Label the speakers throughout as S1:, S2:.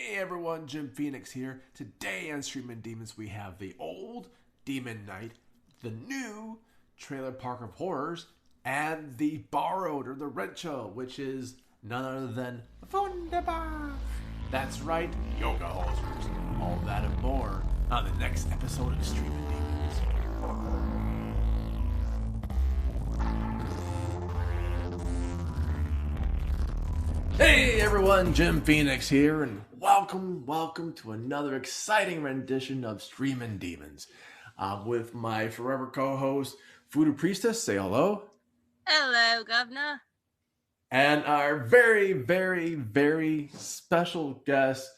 S1: Hey everyone, Jim Phoenix here. Today on Streaming Demons we have the old Demon Knight, the new Trailer Park of Horrors, and the borrowed or the retro, which is none other than Wunderbar. That's right, yoga hosers. All that and more on the next episode of Streaming Demons. Hey everyone, Jim Phoenix here, and welcome to another exciting rendition of Streamin' Demons. With my forever co-host, Voodoo Priestess. Say hello.
S2: Hello, Governor.
S1: And our very special guest,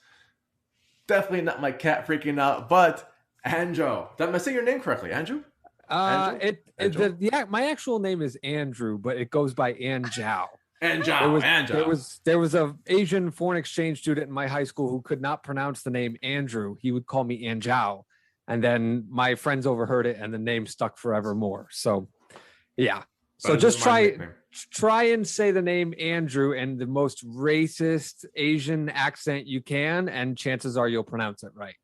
S1: definitely not my cat freaking out, but Andrew. Am I saying your name correctly, Andrew?
S3: Andrew? My actual name is Andrew, but it goes by Anjao. There was a Asian foreign exchange student in my high school who could not pronounce the name Andrew. He would call me Anjao, and then my friends overheard it, and the name stuck forevermore. So, yeah. So just try and say the name Andrew in the most racist Asian accent you can, and chances are you'll pronounce it right.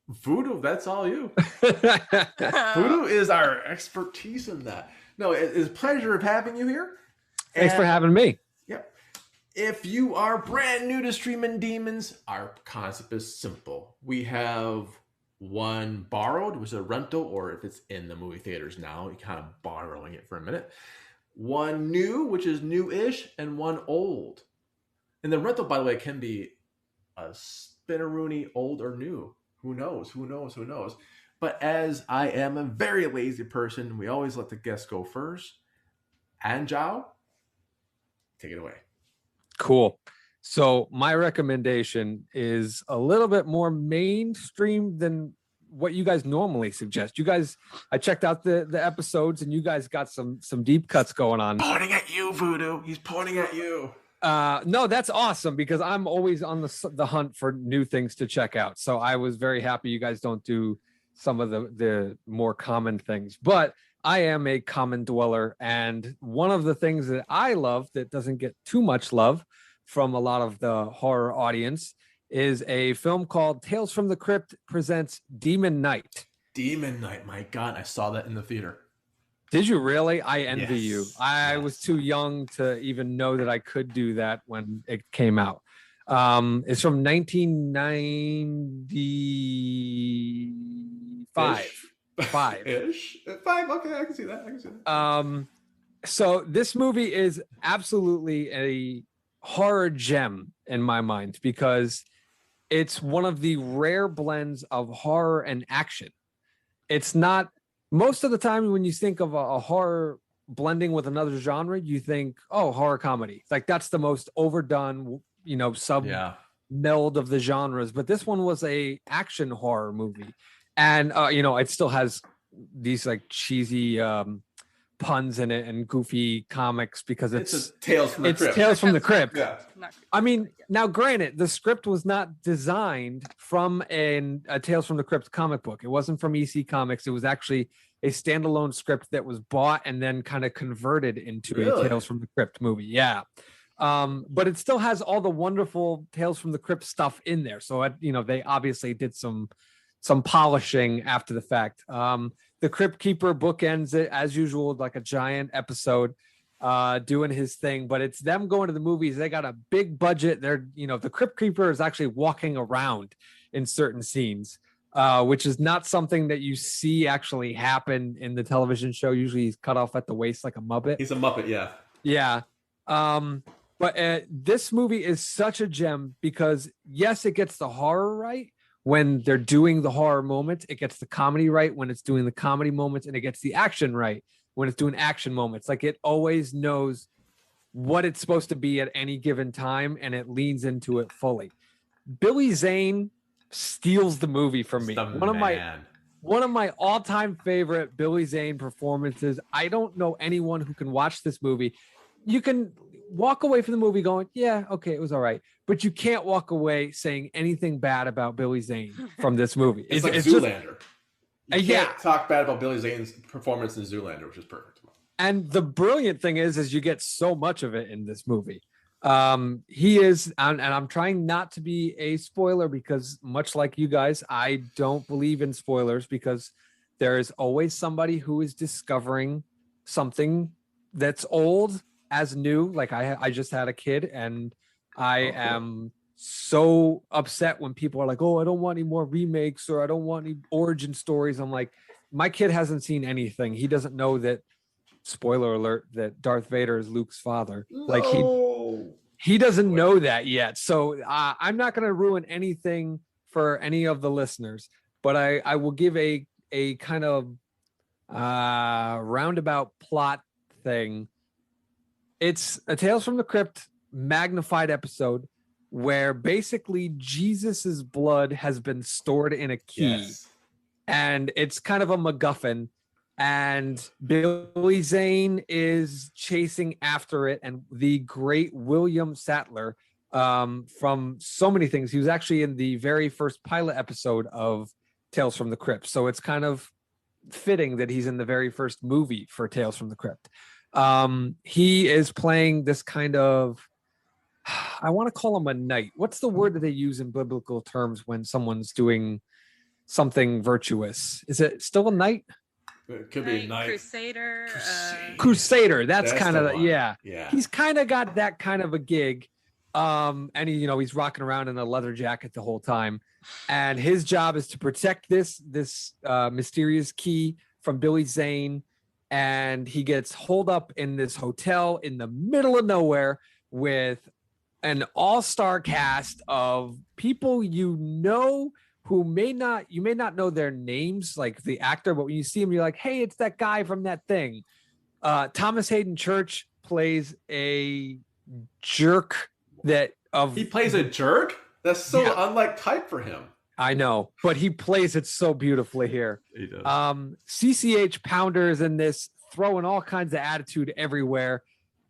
S1: Voodoo, that's all you. Voodoo is our expertise in that. No, it's a pleasure of having you here.
S3: Thanks for having me.
S1: Yep. If you are brand new to Streaming Demons, our concept is simple. We have one borrowed, which is a rental, or if it's in the movie theaters now, you're kind of borrowing it for a minute. One new, which is new-ish, and one old. And the rental, by the way, can be a spinneroony, old or new. Who knows? But as I am a very lazy person, we always let the guests go first. Anjao, take it away.
S3: Cool. So my recommendation is a little bit more mainstream than what you guys normally suggest. You guys, I checked out the episodes, and you guys got some deep cuts going on.
S1: Pointing at you, Voodoo. He's pointing at you.
S3: No, that's awesome, because I'm always on the hunt for new things to check out. So I was very happy you guys don't do some of the more common things, but I am a common dweller, and one of the things that I love that doesn't get too much love from a lot of the horror audience is a film called Tales from the Crypt presents Demon Knight.
S1: Demon Knight, my God, I saw that in the theater.
S3: Did you really? I envy you. I was too young to even know that I could do that when it came out. It's from 1995.
S1: Five-ish. Five. Okay, I can see that.
S3: So this movie is absolutely a horror gem in my mind, because it's one of the rare blends of horror and action. It's not, most of the time when you think of a horror blending with another genre, you think, oh, horror comedy. Like that's the most overdone, meld of the genres. But this one was a action horror movie. And, it still has these like cheesy puns in it and goofy comics, because it's
S1: Tales from the Crypt.
S3: Tales from the Crypt.
S1: Yeah.
S3: I mean, now granted, the script was not designed from a Tales from the Crypt comic book. It wasn't from EC Comics. It was actually a standalone script that was bought and then kind of converted into a Tales from the Crypt movie. Yeah. But it still has all the wonderful Tales from the Crypt stuff in there. So, they obviously did some polishing after the fact. The Crypt Keeper bookends it as usual, like a giant episode, doing his thing, but it's them going to the movies. They got a big budget. They're, the Crypt Keeper is actually walking around in certain scenes, which is not something that you see actually happen in the television show. Usually he's cut off at the waist like a Muppet.
S1: He's a Muppet. Yeah.
S3: Yeah. But this movie is such a gem because yes, it gets the horror right. When they're doing the horror moments, it gets the comedy right when it's doing the comedy moments, and it gets the action right when it's doing action moments. Like it always knows what it's supposed to be at any given time, and it leans into it fully. Billy Zane steals the movie from me. One of my all-time favorite Billy Zane performances. I don't know anyone who can watch this movie. You can walk away from the movie going, yeah, okay, it was all right. But you can't walk away saying anything bad about Billy Zane from this movie.
S1: It's like Zoolander. You can't talk bad about Billy Zane's performance in Zoolander, which is perfect.
S3: And the brilliant thing is you get so much of it in this movie. He is, and I'm trying not to be a spoiler because much like you guys, I don't believe in spoilers because there is always somebody who is discovering something that's old as new. Like I just had a kid and I
S1: Oh, cool.
S3: am so upset when people are like, oh, I don't want any more remakes or I don't want any origin stories. I'm like, my kid hasn't seen anything. He doesn't know that, spoiler alert, that Darth Vader is Luke's father. Like
S1: No.
S3: he doesn't know that yet. So I'm not going to ruin anything for any of the listeners, but I will give a kind of roundabout plot thing. It's a Tales from the Crypt magnified episode where basically Jesus's blood has been stored in a key.
S1: Yes.
S3: And it's kind of a MacGuffin. And Billy Zane is chasing after it. And the great William Sattler, from so many things, he was actually in the very first pilot episode of Tales from the Crypt. So it's kind of fitting that he's in the very first movie for Tales from the Crypt. He is playing this kind of, I want to call him a knight. What's the word that they use in biblical terms when someone's doing something virtuous? Is it still a knight?
S1: It could be a knight.
S2: Crusader.
S3: Crusader. That's kind
S1: the
S3: of,
S1: one.
S3: yeah.
S1: Yeah.
S3: He's kind of got that kind of a gig. And he's rocking around in a leather jacket the whole time. And his job is to protect this mysterious key from Billy Zane. And he gets holed up in this hotel in the middle of nowhere with an all-star cast of people who you may not know their names, like the actor, but when you see him, you're like, hey, it's that guy from that thing. Thomas Hayden Church plays a jerk
S1: he plays a jerk? That's so unlike type for him.
S3: I know, but he plays it so beautifully here.
S1: He does.
S3: CCH Pounder is in this, throwing all kinds of attitude everywhere.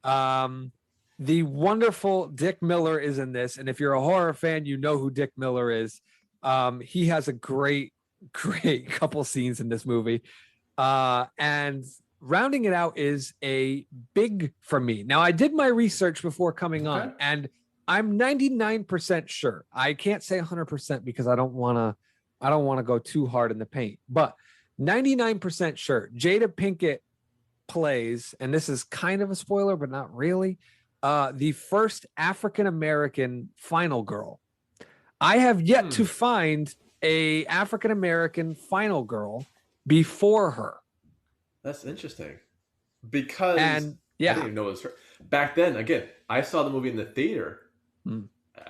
S3: The wonderful Dick Miller is in this, and if you're a horror fan, you know who Dick Miller is. He has a great couple scenes in this movie. And rounding it out is a big for me. Now, I did my research before coming on, and I'm 99% sure. I can't say 100% because I don't want to go too hard in the paint, but 99% sure Jada Pinkett plays, and this is kind of a spoiler, but not really, the first African-American final girl. I have yet to find a African-American final girl before her.
S1: That's interesting. Because I didn't even know it was her. Back then, again, I saw the movie in the theater. I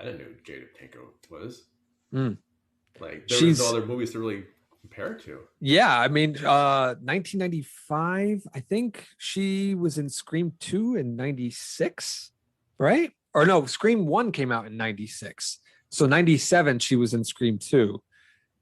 S1: didn't know who Jada Pinkett was. Like, there was no other movies to really compare to. Yeah,
S3: I mean, 1995, I think she was in Scream 2 in 96, right? Or no, Scream 1 came out in 96. So 97, she was in Scream 2.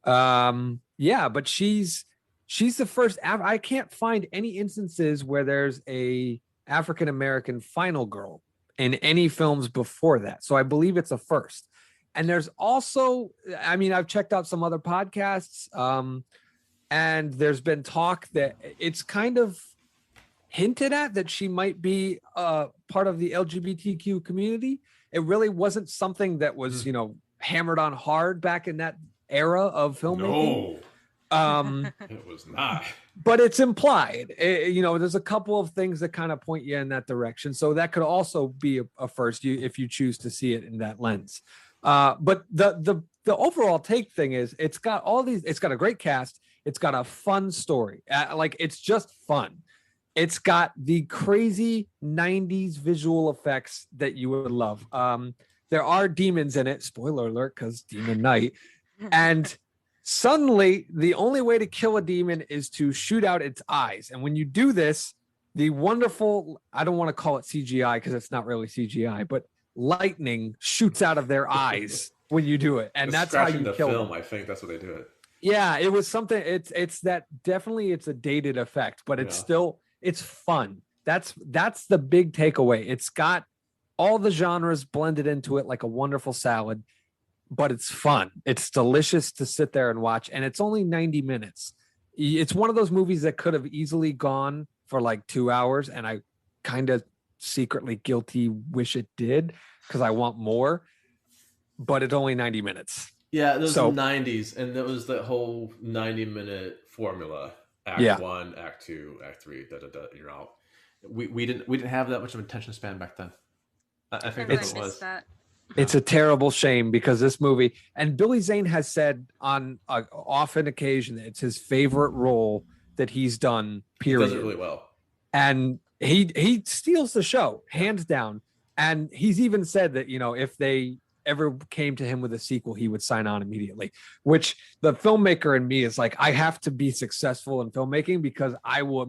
S3: But she's the first. I can't find any instances where there's a African-American final girl in any films before that. So I believe it's a first. And there's also, I mean, I've checked out some other podcasts, and there's been talk that it's kind of hinted at that she might be part of the LGBTQ community. It really wasn't something that was, hammered on hard back in that era of filmmaking.
S1: No, it was not.
S3: But it's implied. There's a couple of things that kind of point you in that direction. So that could also be a first if you choose to see it in that lens. But the overall take thing is it's got a great cast. It's got a fun story. It's just fun. It's got the crazy 90s visual effects that you would love. There are demons in it. Spoiler alert, because Demon Night. And suddenly, the only way to kill a demon is to shoot out its eyes. And when you do this, the wonderful, I don't want to call it CGI because it's not really CGI, but lightning shoots out of their eyes when you do it. And that's how you kill them.
S1: I think that's what they do it.
S3: Yeah, it was something. It's that definitely it's a dated effect, but it's still, it's fun. That's the big takeaway. It's got all the genres blended into it like a wonderful salad. But it's fun. It's delicious to sit there and watch. And it's only 90 minutes. It's one of those movies that could have easily gone for like 2 hours. And I kind of secretly guilty wish it did. because I want more, but it's only 90 minutes.
S1: Yeah, it was
S3: So-
S1: the 90s, and it was that whole 90-minute formula. Act 1, Act 2, Act 3, you're out. We didn't have that much of an attention span back then. I think that's what it was.
S2: That.
S3: It's a terrible shame because this movie, and Billy Zane has said on often occasion that it's his favorite role that he's done, period.
S1: He does it really well.
S3: And he steals the show, hands down. And he's even said that, if they ever came to him with a sequel, he would sign on immediately, which the filmmaker in me is like, I have to be successful in filmmaking because I will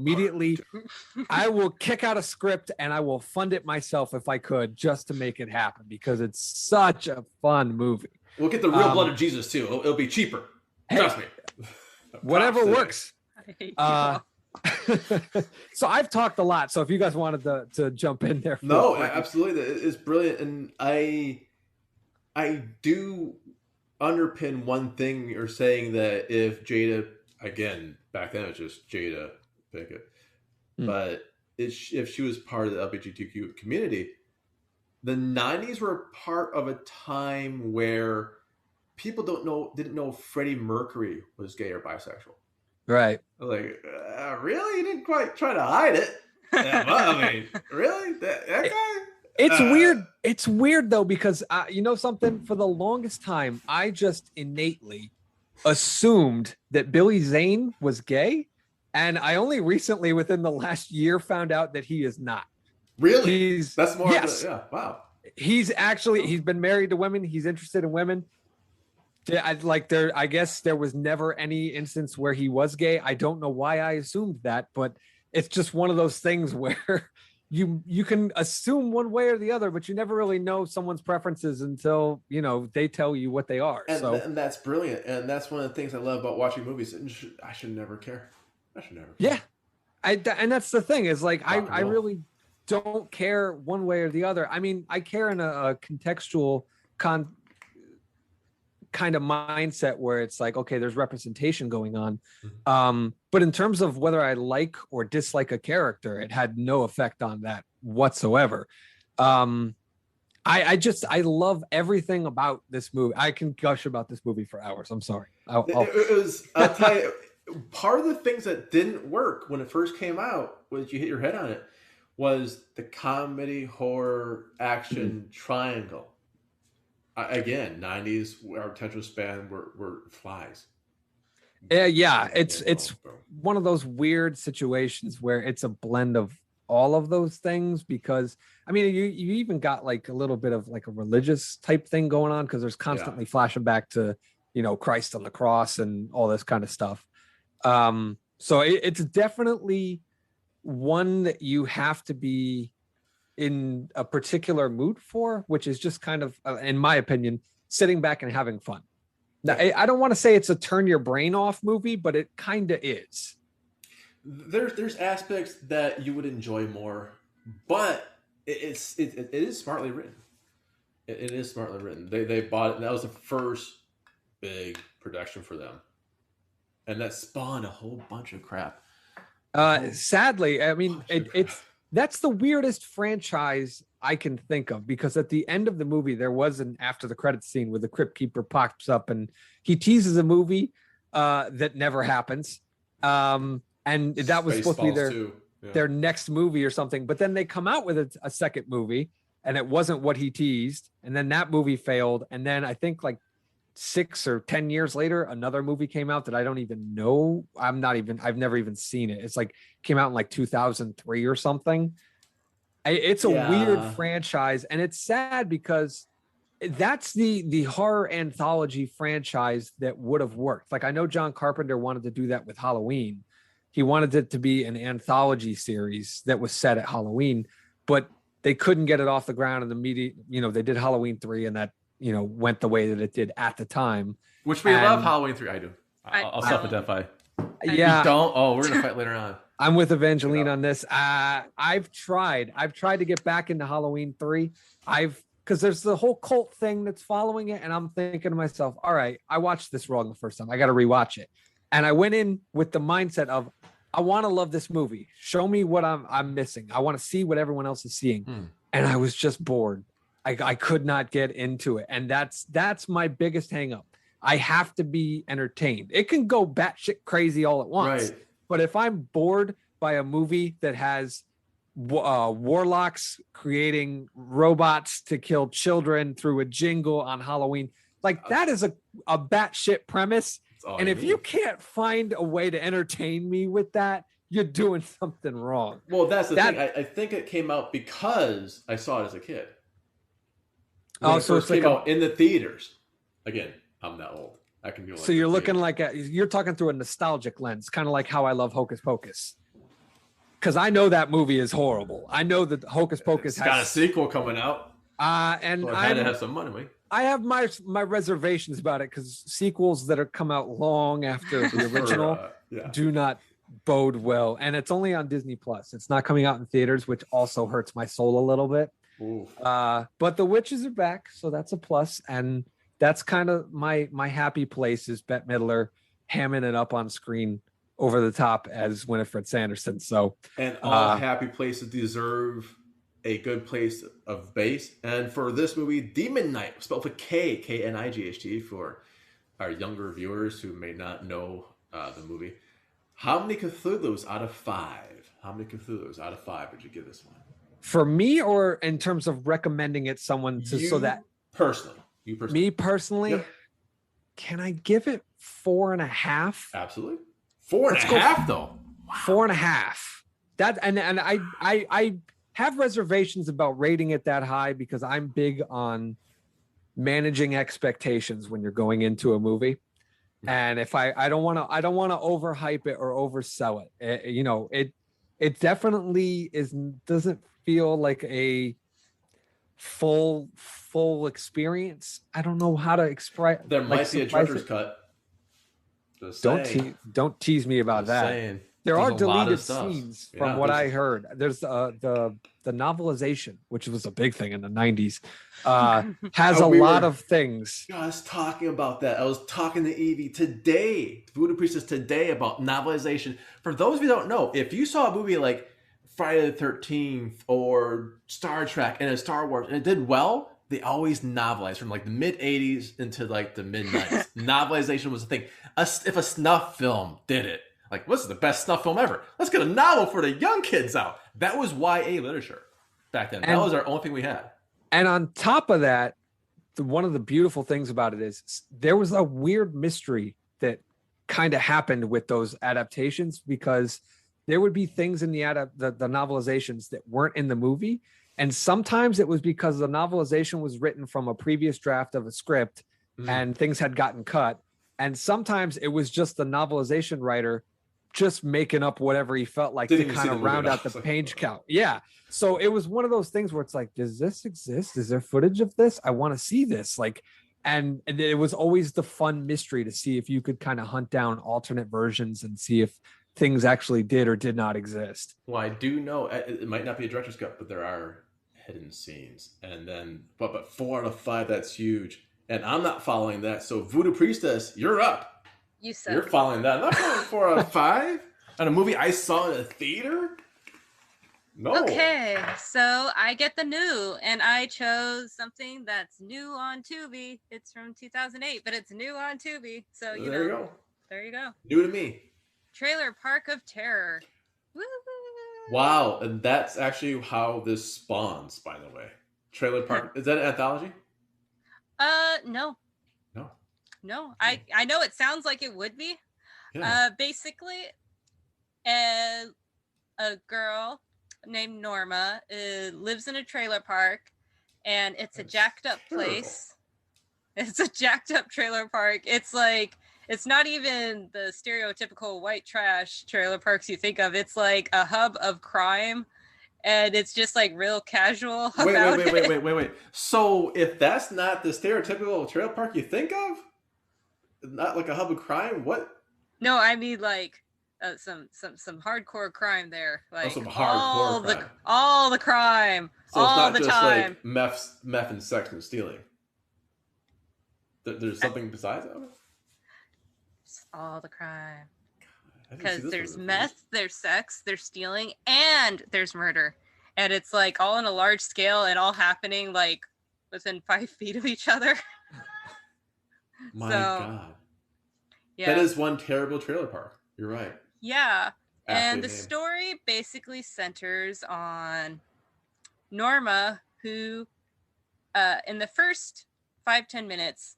S3: kick out a script and I will fund it myself if I could, just to make it happen, because it's such a fun movie.
S1: We'll get the real blood of Jesus too. It'll be cheaper. Trust me.
S3: Whatever works.
S2: I
S3: So I've talked a lot. So if you guys wanted to jump in there.
S1: No, absolutely. It's brilliant. And I do underpin one thing you're saying, that if Jada, again, back then it was just Jada Pinkett, but if she was part of the LGBTQ community, the 90s were part of a time where people didn't know Freddie Mercury was gay or bisexual.
S3: Right.
S1: Like, really? You didn't quite try to hide it. Yeah, well, I mean, really? That guy?
S3: It's weird. It's weird though, because something, for the longest time, I just innately assumed that Billy Zane was gay. And I only recently, within the last year, found out that he is not.
S1: Really? That's more.
S3: Yes.
S1: Wow.
S3: He's been married to women. He's interested in women. I guess there was never any instance where he was gay. I don't know why I assumed that, but it's just one of those things where you can assume one way or the other, but you never really know someone's preferences until they tell you what they are.
S1: And that's brilliant, and that's one of the things I love about watching movies. I should never care.
S3: Yeah, and that's the thing, is like I really don't care one way or the other. I mean, I care in a contextual kind of mindset where it's like, okay, there's representation going on. But in terms of whether I like or dislike a character, it had no effect on that whatsoever. I love everything about this movie. I can gush about this movie for hours. I'm sorry.
S1: I'll tell you, part of the things that didn't work when it first came out, when you hit your head on it, was the comedy, horror, action triangle. Again, 90s, our attention span were flies.
S3: Yeah, it's one of those weird situations where it's a blend of all of those things, because I mean, you even got like a little bit of like a religious type thing going on, because there's constantly flashing back to Christ on the cross and all this kind of stuff. So it's definitely one that you have to be in a particular mood for, which is just kind of, in my opinion, sitting back and having fun. Now, I don't want to say it's a turn your brain off movie, but it kind of is.
S1: There's aspects that you would enjoy more, but it is smartly written. It is smartly written. They bought it, and that was the first big production for them, and that spawned a whole bunch of crap.
S3: Sadly, I mean, that's the weirdest franchise I can think of, because at the end of the movie, there was an after the credits scene where the Crypt Keeper pops up and he teases a movie that never happens. And that was supposed to be their next movie or something. But then they come out with a second movie, and it wasn't what he teased. And then that movie failed. And then I think like 6 or 10 years later, another movie came out that I don't even know. I've never even seen it. It's like came out in like 2003 or something. It's a weird franchise, and it's sad because that's the horror anthology franchise that would have worked. Like, I know John Carpenter wanted to do that with Halloween. He wanted it to be an anthology series that was set at Halloween, but they couldn't get it off the ground in the media. They did Halloween 3, and that went the way that it did at the time.
S1: Which we love Halloween 3. I do. I'll self-identify.
S3: Yeah.
S1: You don't? Oh, we're gonna fight later on.
S3: I'm with Evangeline on this. I've tried to get back into Halloween 3. Because there's the whole cult thing that's following it, and I'm thinking to myself, all right, I watched this wrong the first time. I got to rewatch it. And I went in with the mindset of, I want to love this movie. Show me what I'm missing. I want to see what everyone else is seeing. And I was just bored. I could not get into it. And that's my biggest hang up. I have to be entertained. It can go batshit crazy all at once.
S1: Right.
S3: But if I'm bored by a movie that has warlocks creating robots to kill children through a jingle on Halloween, like that is a batshit premise. And if you can't find a way to entertain me with that, you're doing something wrong.
S1: Well, that's the thing. I think it came out because I saw it as a kid. When it first came out in the theaters. Again, I'm that old. I can be.
S3: So you're looking you're talking through a nostalgic lens, kind of like how I love Hocus Pocus. Because I know that movie is horrible. I know that Hocus Pocus has
S1: got a sequel coming out.
S3: And
S1: I had to have some money.
S3: I have my reservations about it because sequels that are come out long after the original do not bode well. And it's only on Disney Plus. It's not coming out in theaters, which also hurts my soul a little bit. But the witches are back, so that's a plus. And that's kind of my happy place is Bette Midler hamming it up on screen over the top as Winifred Sanderson. So
S1: and all happy places deserve a good place of base. And for this movie, Demon Knight, spelled with K-N-I-G-H-T, for our younger viewers who may not know the movie. How many Cthulhus out of 5? How many Cthulhus out of 5 would you give this one?
S3: For me, or in terms of recommending it someone to so that
S1: personally. You personally.
S3: Me personally, yep. Can I give it 4.5?
S1: Absolutely. 4.5 though.
S3: Wow. 4.5. That and I have reservations about rating it that high because I'm big on managing expectations when you're going into a movie. And if I don't want to overhype it or oversell it. It definitely doesn't feel like a full experience. I don't know how to express.
S1: There might be a director's cut.
S3: Don't tease me about that.
S1: Saying.
S3: There are deleted scenes from what I heard. There's the novelization, which was a big thing in the 90s, has a lot of things.
S1: I was talking about that. I was talking to Evie today, Voodoo Priestess today, about novelization. For those of you who don't know, if you saw a movie like Friday the 13th or Star Trek and Star Wars and it did well, they always novelized from like the mid 80s into like the mid 90s. Novelization was a thing. If a snuff film did it, like, what's the best snuff film ever? Let's get a novel for the young kids out. That was YA literature back then. That was our only thing we had.
S3: And on top of that, one of the beautiful things about it is there was a weird mystery that kind of happened with those adaptations because there would be things in the novelizations that weren't in the movie. And sometimes it was because the novelization was written from a previous draft of a script and things had gotten cut. And sometimes it was just the novelization writer just making up whatever he felt like to kind of round out the page count. Yeah. So it was one of those things where it's like, does this exist? Is there footage of this? I want to see this. And it was always the fun mystery to see if you could kind of hunt down alternate versions and see if things actually did or did not exist.
S1: Well, I do know it might not be a director's cut, but there are hidden scenes. And then, but 4 out of 5, that's huge. And I'm not following that. So Voodoo Priestess, you're up. You're following that. I'm not following 4 out of 5 on a movie I saw in a theater. No.
S2: Okay, so I get the new, and I chose something that's new on Tubi. It's from 2008, but it's new on Tubi. So
S1: there you go.
S2: There you go.
S1: New to me.
S2: Trailer Park of Terror. Woo!
S1: Wow, and that's actually how this spawns, by the way. Trailer Park. Is that an anthology?
S2: No.
S1: No.
S2: I know it sounds like it would be. Yeah. Basically, a girl named Norma lives in a trailer park, and it's a jacked up place. It's a jacked up trailer park. It's like, it's not even the stereotypical white trash trailer parks you think of. It's like a hub of crime. And it's just like real casual about it.
S1: Wait. So if that's not the stereotypical trailer park you think of, not like a hub of crime, what?
S2: No, I mean like some hardcore crime there. Like
S1: some hardcore crime.
S2: All the crime, so all the time. So it's not just
S1: like meth and sex and stealing. There's something besides that?
S2: Just all the crime. Because there's meth, there's sex, there's stealing, and there's murder. And it's like all on a large scale and all happening like within 5 feet of each other.
S1: My
S2: So,
S1: God.
S2: Yeah.
S1: That is one terrible trailer park. You're right.
S2: Yeah. And the
S1: named.
S2: story basically centers on Norma, who in the first 5-10 minutes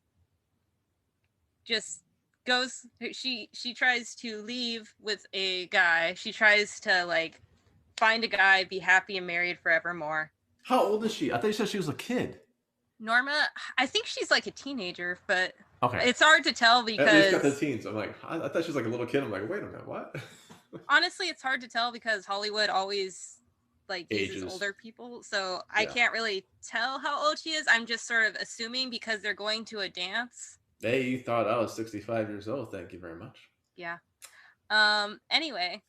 S2: just goes, she tries to leave with a guy. She tries to like find a guy, be happy and married forevermore.
S1: How old is she? I thought you said she was a kid.
S2: Norma, I think she's like a teenager, but
S1: Okay.
S2: it's hard to tell because
S1: At least got the teens. I'm like, I thought she was like a little kid. I'm like, wait a minute, what?
S2: honestly, it's hard to tell because Hollywood always like uses
S1: Ages.
S2: older people, so I can't really tell how old she is. I'm just sort of assuming because they're going to a dance.
S1: Hey, you thought I was 65 years old. Thank you very much.
S2: Yeah. Anyway.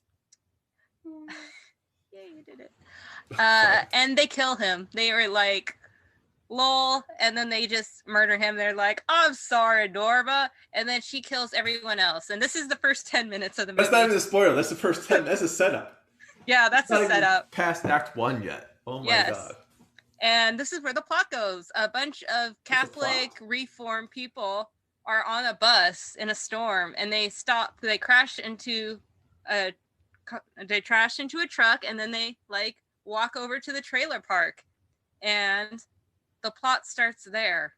S2: Yeah, you did it. And they kill him. They were like, lol, and then they just murder him. They're like, I'm sorry, Norma, and then she kills everyone else. And this is the first 10 minutes of the movie.
S1: That's not even a spoiler. That's the first 10. That's a setup.
S2: Yeah, that's a setup.
S1: Past Act 1 yet. Oh my God.
S2: And this is where the plot goes. A bunch of Catholic Reformed people are on a bus in a storm, and they crash into a truck, and then they like walk over to the trailer park, and the plot starts there,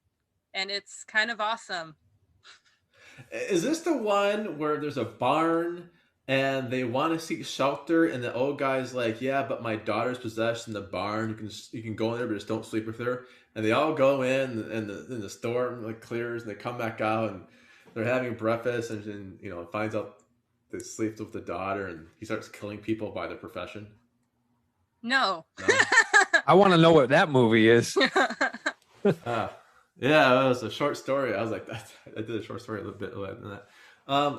S2: and it's kind of awesome.
S1: Is this the one where there's a barn and they want to seek shelter, and the old guy's like, yeah, but my daughter's possessed in the barn. You can go in there, but just don't sleep with her. And they all go in, and the storm like clears, and they come back out, and they're having breakfast, and finds out they sleeps with the daughter, and he starts killing people by their profession.
S2: No.
S3: I want to know what that movie is.
S1: Yeah, it was a short story. I was like, I did a short story a little bit later than that.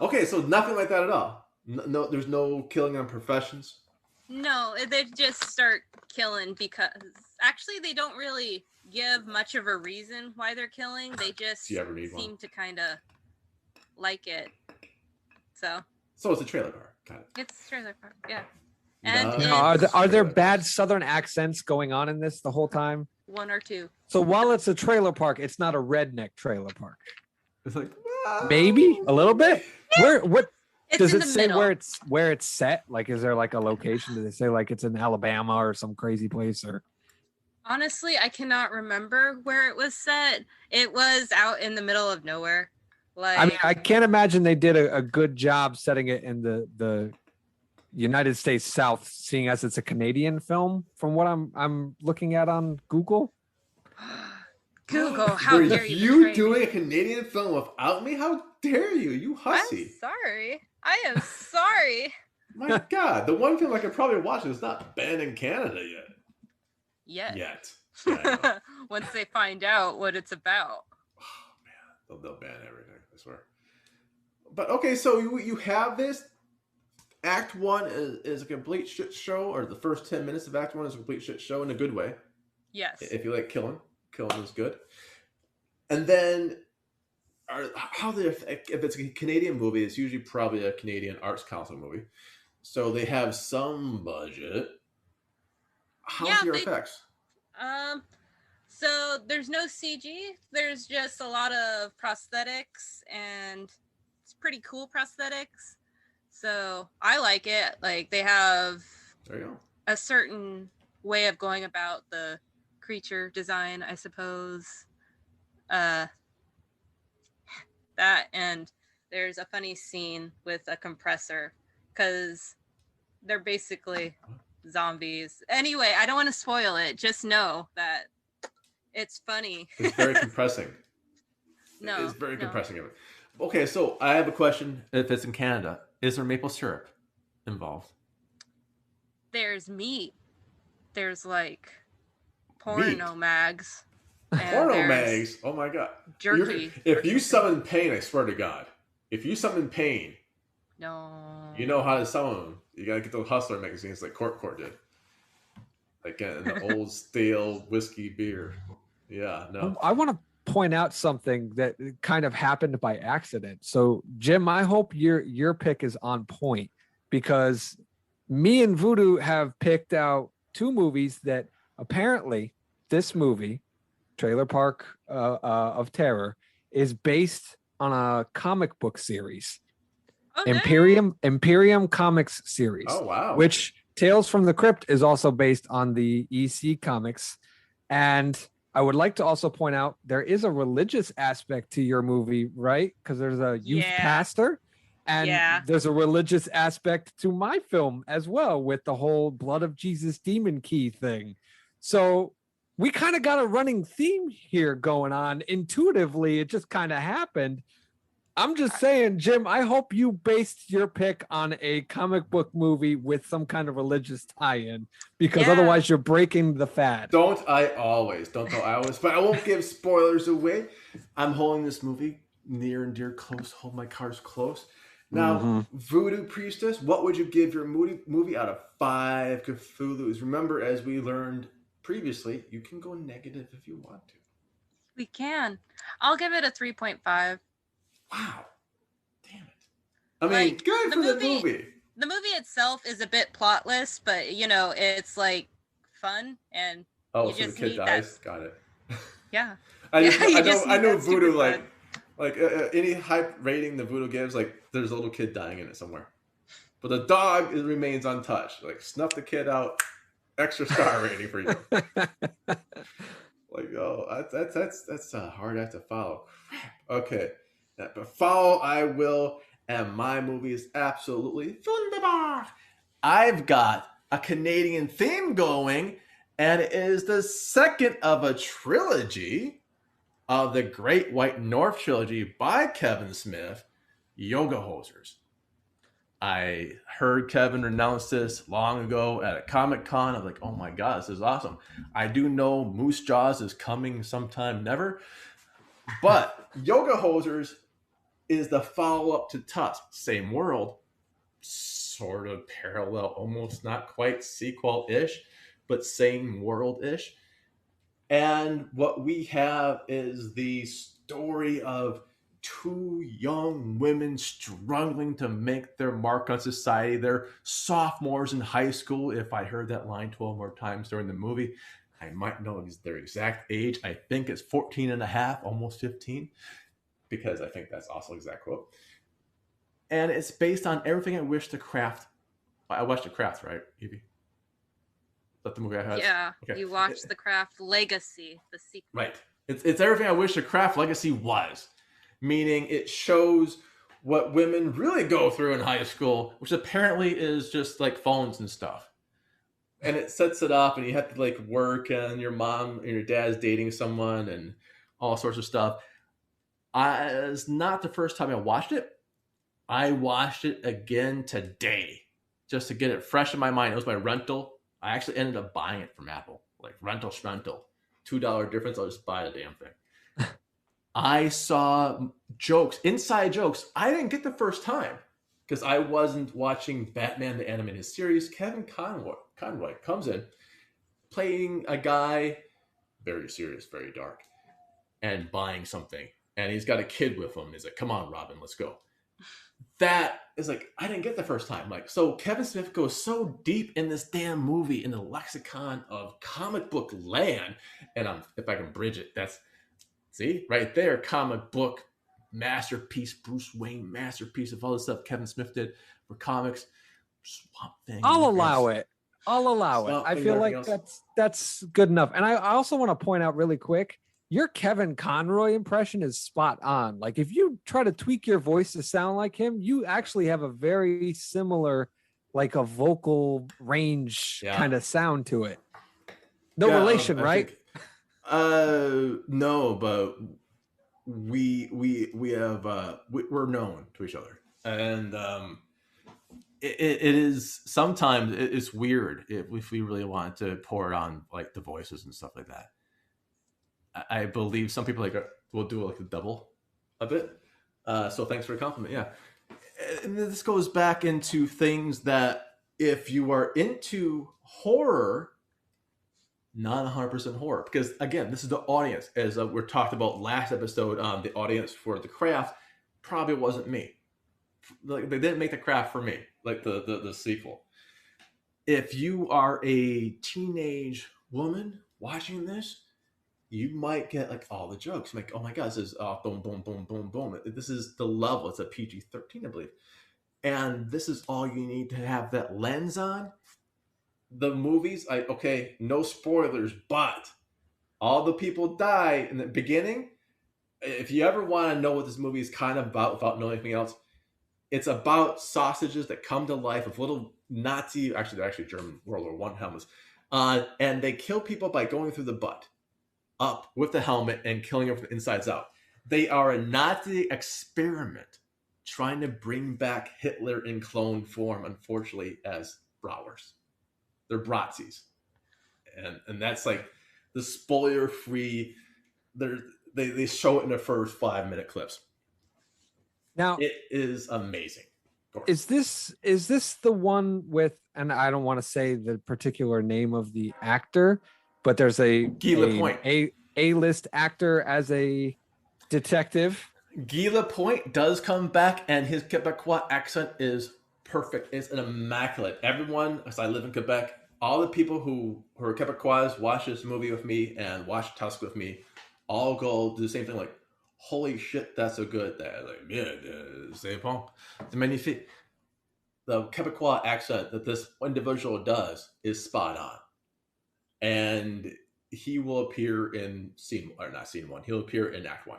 S1: Okay, so nothing like that at all. No, there's no killing on professions.
S2: No, they just start killing because actually they don't really give much of a reason why they're killing. They just seem to kind of like it. So
S1: it's a trailer park, kind of.
S2: It's a trailer park, yeah. And
S3: are there bad Southern accents going on in this the whole time?
S2: One or two.
S3: So while it's a trailer park, it's not a redneck trailer park.
S1: It's like
S3: maybe a little bit.
S2: Yeah.
S3: What
S2: it's
S3: does it say? Where it's set? Like, is there like a location? Do they say like it's in Alabama or some crazy place? Or
S2: honestly, I cannot remember where it was set. It was out in the middle of nowhere. Like,
S3: I mean, I can't imagine they did a good job setting it in the United States South, seeing as it's a Canadian film. From what I'm looking at on Google.
S2: Google, how dare you?
S1: You doing a Canadian film without me? How dare you? You hussy!
S2: I'm sorry. I am sorry.
S1: My God, the one film I could probably watch is not banned in Canada yet.
S2: Yet.
S1: Yeah,
S2: once they find out what it's about.
S1: Oh man, they'll ban everything. I swear. But okay, so you have this. Act 1 is a complete shit show, or the first 10 minutes of Act 1 is a complete shit show in a good way.
S2: Yes.
S1: If you like killing is good. And then, if it's a Canadian movie, it's usually probably a Canadian Arts Council movie. So they have some budget. How's your effects?
S2: So there's no CG. There's just a lot of prosthetics, and it's pretty cool prosthetics. So I like it. Like, they have a certain way of going about the creature design, I suppose. That, and there's a funny scene with a compressor because they're basically zombies. Anyway, I don't want to spoil it. Just know that it's funny.
S1: It's very compressing.
S2: No,
S1: it's very compressing. Okay, so I have a question. If it's in Canada, is there maple syrup involved?
S2: There's meat. There's like porno mags.
S1: Porno mags? Oh my God.
S2: Jerky.
S1: If you summon pain, I swear to God. If you summon pain,
S2: no.
S1: You know how to summon them. You gotta get those Hustler magazines like Court did. Like in the old stale whiskey beer. Yeah, no.
S3: I want to point out something that kind of happened by accident. So Jim, I hope your pick is on point, because me and Voodoo have picked out two movies that apparently this movie Trailer Park of Terror, is based on a comic book series,
S2: Oh,
S3: Imperium Comics series.
S1: Oh, wow.
S3: Which Tales from the Crypt is also based on the EC Comics. And I would like to also point out there is a religious aspect to your movie, right? Because there's a youth pastor, and there's a religious aspect to my film as well, with the whole blood of Jesus demon key thing. So we kind of got a running theme here going on. Intuitively, it just kind of happened. I'm just saying, Jim, I hope you based your pick on a comic book movie with some kind of religious tie-in, because otherwise you're breaking the fad.
S1: Don't I always, but I won't give spoilers away. I'm holding this movie near and dear close, hold my cards close. Now, Voodoo Priestess, what would you give your movie out of 5 Cthulhu's? Remember, as we learned previously, you can go negative if you want to.
S2: We can. I'll give it a 3.5.
S1: Wow. Damn it. I mean, good for the movie.
S2: The movie itself is a bit plotless, but, you know, it's, like, fun, and
S1: you so just the kid dies? Got it.
S2: Yeah.
S1: I know Voodoo, like any hype rating the Voodoo gives, like, there's a little kid dying in it somewhere. But the dog remains untouched. Like, snuff the kid out, extra star rating for you. Like, oh, that's a hard act to follow. Crap. Okay. But follow I will, and my movie is absolutely wunderbar. I've got a Canadian theme going, and it is the second of a trilogy of the Great White North trilogy by Kevin Smith, Yoga Hosers. I heard Kevin announce this long ago at a Comic-Con. I was like, oh my God, this is awesome. I do know Moose Jaws is coming sometime never, but Yoga Hosers is the follow-up to Tusk. Same world, sort of parallel, almost not quite sequel-ish, but same world-ish. And what we have is the story of 2 young women struggling to make their mark on society. They're sophomores in high school. If I heard that line 12 more times during the movie, I might know their exact age. I think it's 14 and a half, almost 15. Because I think that's also the exact quote. And it's based on everything I watched The Craft, right, Evie? Is that the movie I had?
S2: Yeah, okay. You watched The Craft Legacy, the sequel.
S1: Right. It's everything I wish The Craft Legacy was. Meaning it shows what women really go through in high school, which apparently is just like phones and stuff. And it sets it up, and you have to like work, and your mom and your dad's dating someone and all sorts of stuff. It's not the first time I watched it. I watched it again today just to get it fresh in my mind. It was my rental. I actually ended up buying it from Apple, like rental $2 difference. I'll just buy the damn thing. I saw jokes, inside jokes. I didn't get the first time because I wasn't watching Batman the Animated Series. Kevin Conroy comes in playing a guy, very serious, very dark, and buying something. And he's got a kid with him. He's like, come on, Robin, let's go. That is like, I didn't get the first time. Like, so Kevin Smith goes so deep in this damn movie, in the lexicon of comic book land. And if I can bridge it, see, right there, comic book masterpiece, Bruce Wayne masterpiece of all the stuff Kevin Smith did for comics. Swamp Thing.
S3: I'll allow it. I feel like that's good enough. And I also want to point out really quick, your Kevin Conroy impression is spot on. Like, if you try to tweak your voice to sound like him, you actually have a very similar, like a vocal range kind of sound to it. No relation, right?
S1: No, but we have we're known to each other, and it is sometimes it's weird if we really want to pour it on like the voices and stuff like that. I believe some people will do like a double a bit. So thanks for the compliment. Yeah. And this goes back into things that if you are into horror, not 100% horror, because again, this is the audience. As we talked about last episode, the audience for The Craft probably wasn't me. Like, they didn't make The Craft for me, like the sequel. If you are a teenage woman watching this, you might get like all the jokes. Like, oh my god, this is boom, boom, boom, boom, boom. This is the level. It's a PG-13, I believe, and this is all you need to have that lens on. The movies, okay, no spoilers, but all the people die in the beginning. If you ever want to know what this movie is kind of about without knowing anything else, it's about sausages that come to life with little Nazi, actually, they're actually German World War One helmets, and they kill people by going through the butt, up with the helmet and killing them from the insides out. They are a Nazi experiment trying to bring back Hitler in clone form, unfortunately, as bratwurst. They're Bratzies. And that's like the spoiler free. They show it in the first 5-minute clips.
S3: Now
S1: it is amazing.
S3: Is this the one with, and I don't want to say the particular name of the actor, but there's a A-list actor as a detective.
S1: Guy Lapointe does come back, and his Quebecois accent is perfect. It's an immaculate. Everyone, as I live in Quebec, all the people who are Quebecois watch this movie with me and watch Tusk with me, all go do the same thing. Like, holy shit, that's so good. That like, c'est bon, c'est magnifique. The Quebecois accent that this individual does is spot on, and he will appear in not scene one. He'll appear in Act 1.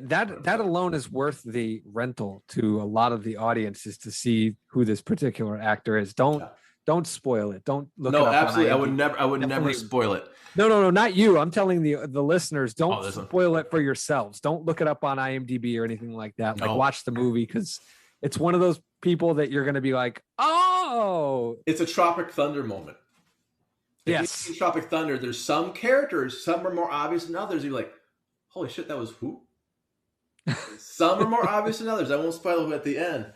S3: That alone is worth the rental to a lot of the audiences to see who this particular actor is. Don't spoil it. Don't look it up. No,
S1: absolutely. I would never spoil it.
S3: No, not you. I'm telling the listeners, don't spoil it for yourselves. Don't look it up on IMDb or anything like that. No. Like, watch the movie, because it's one of those people that you're going to be like, oh.
S1: It's a Tropic Thunder moment.
S3: Yes.
S1: In Tropic Thunder, there's some characters, some are more obvious than others. You're like, holy shit, that was who? Some are more obvious than others. I won't spoil it at the end.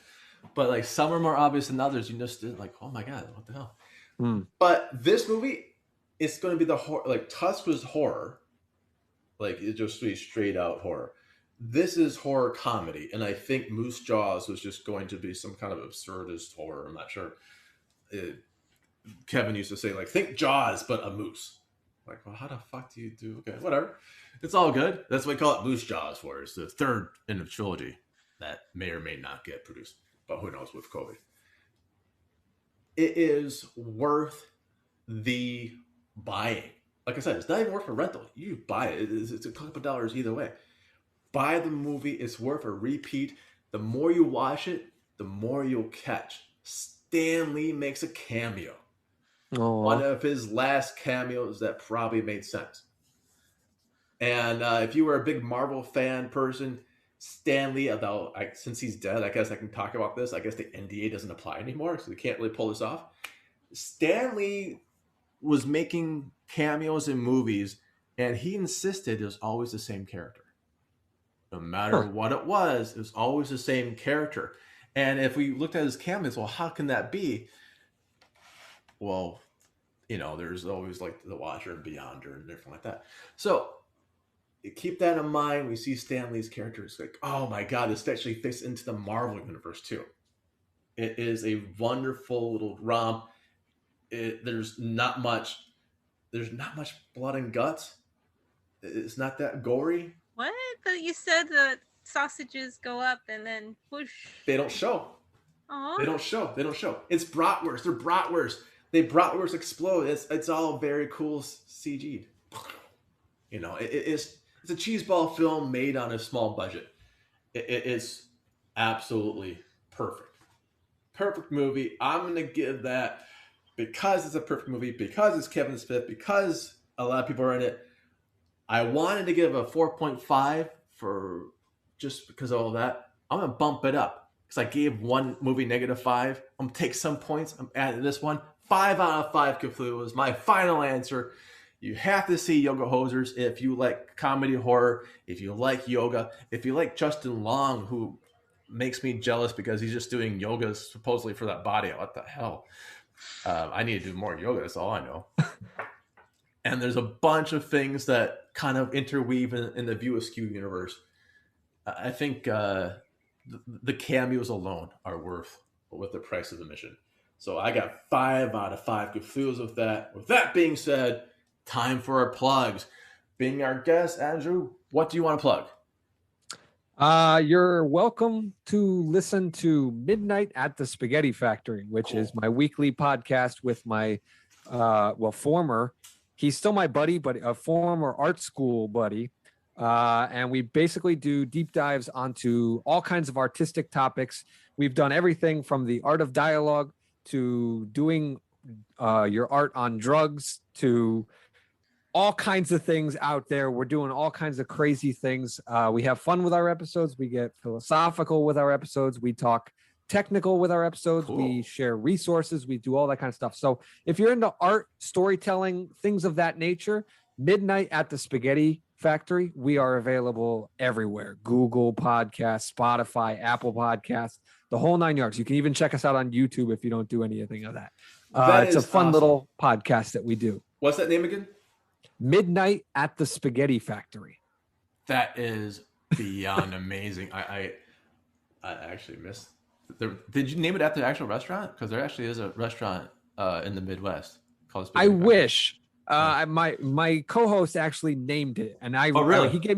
S1: But like, some are more obvious than others. You just like, oh my god, what the hell? But this movie, it's going to be the horror. Like, Tusk was horror, like it just be straight out horror. This is horror comedy, and I think Moose Jaws was just going to be some kind of absurdist horror. I'm not sure. Kevin used to say, like, think Jaws but a moose. Like, well, how the fuck do you do? Okay, whatever. It's all good. That's what we call it, Moose Jaws for. It's the third in the trilogy that may or may not get produced. But who knows with COVID. It is worth the buying. Like I said, it's not even worth a rental. You buy it. It's a couple dollars either way. Buy the movie. It's worth a repeat. The more you watch it, the more you'll catch. Stan Lee makes a cameo. Aww. One of his last cameos that probably made sense. And if you were a big Marvel fan person, Stan Lee, although since he's dead, I guess I can talk about this. I guess the NDA doesn't apply anymore, so we can't really pull this off. Stan Lee was making cameos in movies, and he insisted it was always the same character. No matter what it was always the same character. And if we looked at his cameos, well, how can that be? Well, there's always like The Watcher and Beyonder and different like that. So keep that in mind. We see Stan Lee's character. It's like, oh my god, this actually fits into the Marvel universe too. It is a wonderful little romp. There's not much blood and guts. It's not that gory.
S2: What? But you said the sausages go up and then whoosh.
S1: They don't show.
S2: Aww.
S1: They don't show. It's bratwurst. They're bratwurst. They bratwurst explode. It's all very cool CG'd. It's a cheeseball film made on a small budget. It's absolutely perfect. Perfect movie. I'm going to give that, because it's a perfect movie, because it's Kevin Smith, because a lot of people are in it. I wanted to give a 4.5 for just because of all that. I'm going to bump it up because I gave one movie -5. I'm going to take some points. I'm adding this one. 5 out of 5 Cthulhu is my final answer. You have to see Yoga Hosers if you like comedy horror, if you like yoga, if you like Justin Long, who makes me jealous because he's just doing yoga supposedly for that body. What the hell? I need to do more yoga. That's all I know. And there's a bunch of things that kind of interweave in the View Askew universe. I think the cameos alone are worth the price of admission. So I got 5 out of 5 Cthulhus with that. With that being said, time for our plugs. being our guest. Andrew, what do you want to plug?
S3: You're welcome to listen to Midnight at the Spaghetti Factory, which is my weekly podcast with my, he's still my buddy, but a former art school buddy. And we basically do deep dives onto all kinds of artistic topics. We've done everything from the art of dialogue to doing your art on drugs to all kinds of things out there. We're doing all kinds of crazy things. We have fun with our episodes. We get philosophical with our episodes. We talk technical with our episodes.
S1: Cool.
S3: We share resources. We do all that kind of stuff. So if you're into art, storytelling, things of that nature, Midnight at the Spaghetti Factory, we are available everywhere. Google Podcasts, Spotify, Apple Podcasts, the whole 9 yards. You can even check us out on YouTube if you don't do anything of that. It's a fun little podcast that we do.
S1: What's that name again?
S3: Midnight at the Spaghetti Factory.
S1: That is beyond amazing. I actually missed. Did you name it after the actual restaurant? Because there actually is a restaurant in the Midwest called Spaghetti Factory.
S3: Wish. My co-host actually named it, and
S1: really?
S3: He gave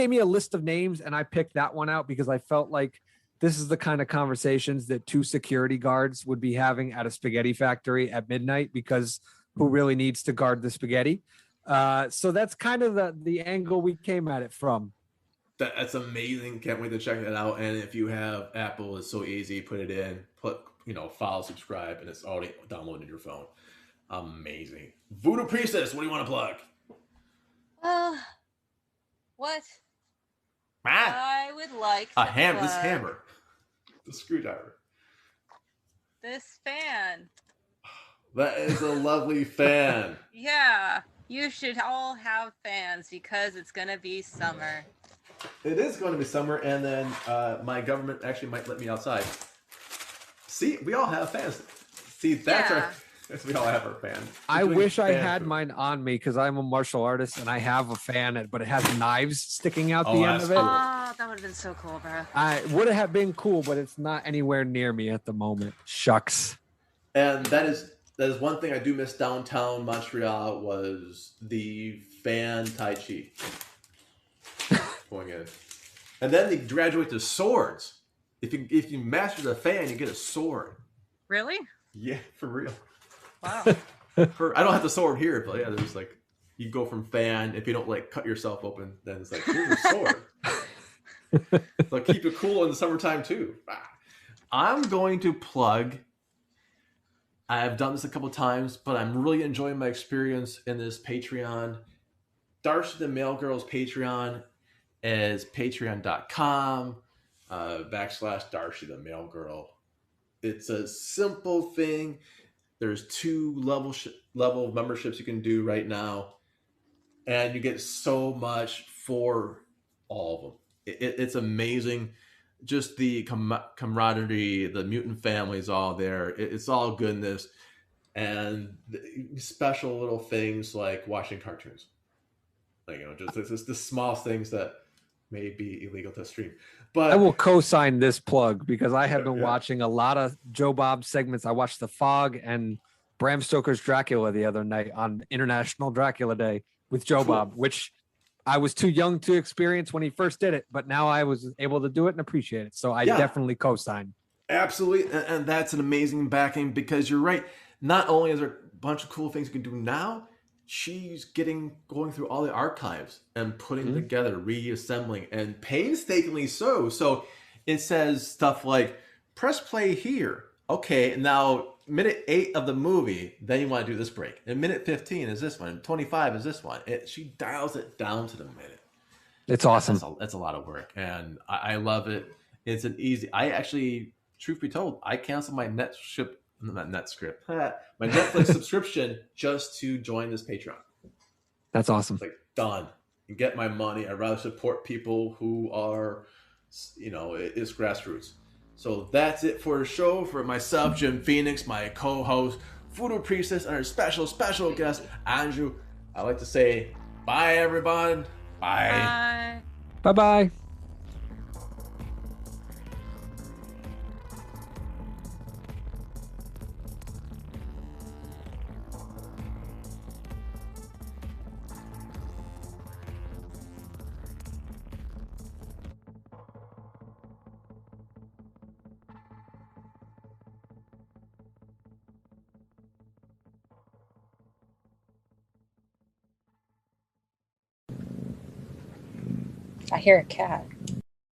S3: me a list of names, and I picked that one out because I felt like this is the kind of conversations that 2 security guards would be having at a spaghetti factory at midnight, because who really needs to guard the spaghetti? So that's kind of the angle we came at it from.
S1: That's amazing. Can't wait to check that out. And if you have Apple, it's so easy. Put it in, follow, subscribe, and it's already downloaded your phone. Amazing. Voodoo Priestess, what do you want to plug?
S2: What? I would like
S1: this hammer. The screwdriver.
S2: This fan.
S1: That is a lovely fan.
S2: Yeah. You should all have fans because it's going to be summer.
S1: It is going to be summer, and then my government actually might let me outside. See, we all have fans. See, we all have our fans.
S3: I wish I had mine on me because I'm a martial artist and I have a fan, but it has knives sticking out the end of it.
S2: Oh, that would have been so cool, bro.
S3: I would have been cool, but it's not anywhere near me at the moment. Shucks.
S1: And that is one thing I do miss downtown Montreal was the fan Tai Chi going in. And then they graduate to swords. If you master the fan, you get a sword.
S2: Really?
S1: Yeah, for real.
S2: Wow.
S1: I don't have the sword here, but yeah, there's you go from fan. If you don't cut yourself open, then it's here's a sword. So keep it cool in the summertime too. I'm going to plug. I've done this a couple times, but I'm really enjoying my experience in this Patreon. Darcy the Mail Girl's Patreon is patreon.com / Darcy the Mail Girl. It's a simple thing. There's 2 level memberships you can do right now, and you get so much for all of them. It's amazing. Just the camaraderie, the mutant family is all there. It's all goodness, and special little things like watching cartoons. Just the small things that may be illegal to stream. But
S3: I will co-sign this plug because I have been watching a lot of Joe Bob segments. I watched The Fog and Bram Stoker's Dracula the other night on International Dracula Day with Joe Bob, which I was too young to experience when he first did it, but now I was able to do it and appreciate it. So I definitely co-sign.
S1: Absolutely. And that's an amazing backing because you're right. Not only is there a bunch of cool things you can do now, she's going through all the archives and putting them together, reassembling, and painstakingly so. So it says stuff like, press play here. Okay, now minute 8 of the movie, then you want to do this break. And minute 15 is this one. 25 is this one. She dials it down to the minute.
S3: It's awesome.
S1: That's a lot of work. And I love it. It's an easy... I actually, truth be told, I canceled my my Netflix subscription just to join this Patreon.
S3: That's awesome.
S1: It's done. And get my money. I'd rather support people who are, it's grassroots. So that's it for the show. For myself, Jim Phoenix, my co-host, Voodoo Priestess, and our special guest, Andrew. I'd like to say bye, everyone. Bye.
S3: Bye. Bye-bye.
S4: I hear a cat.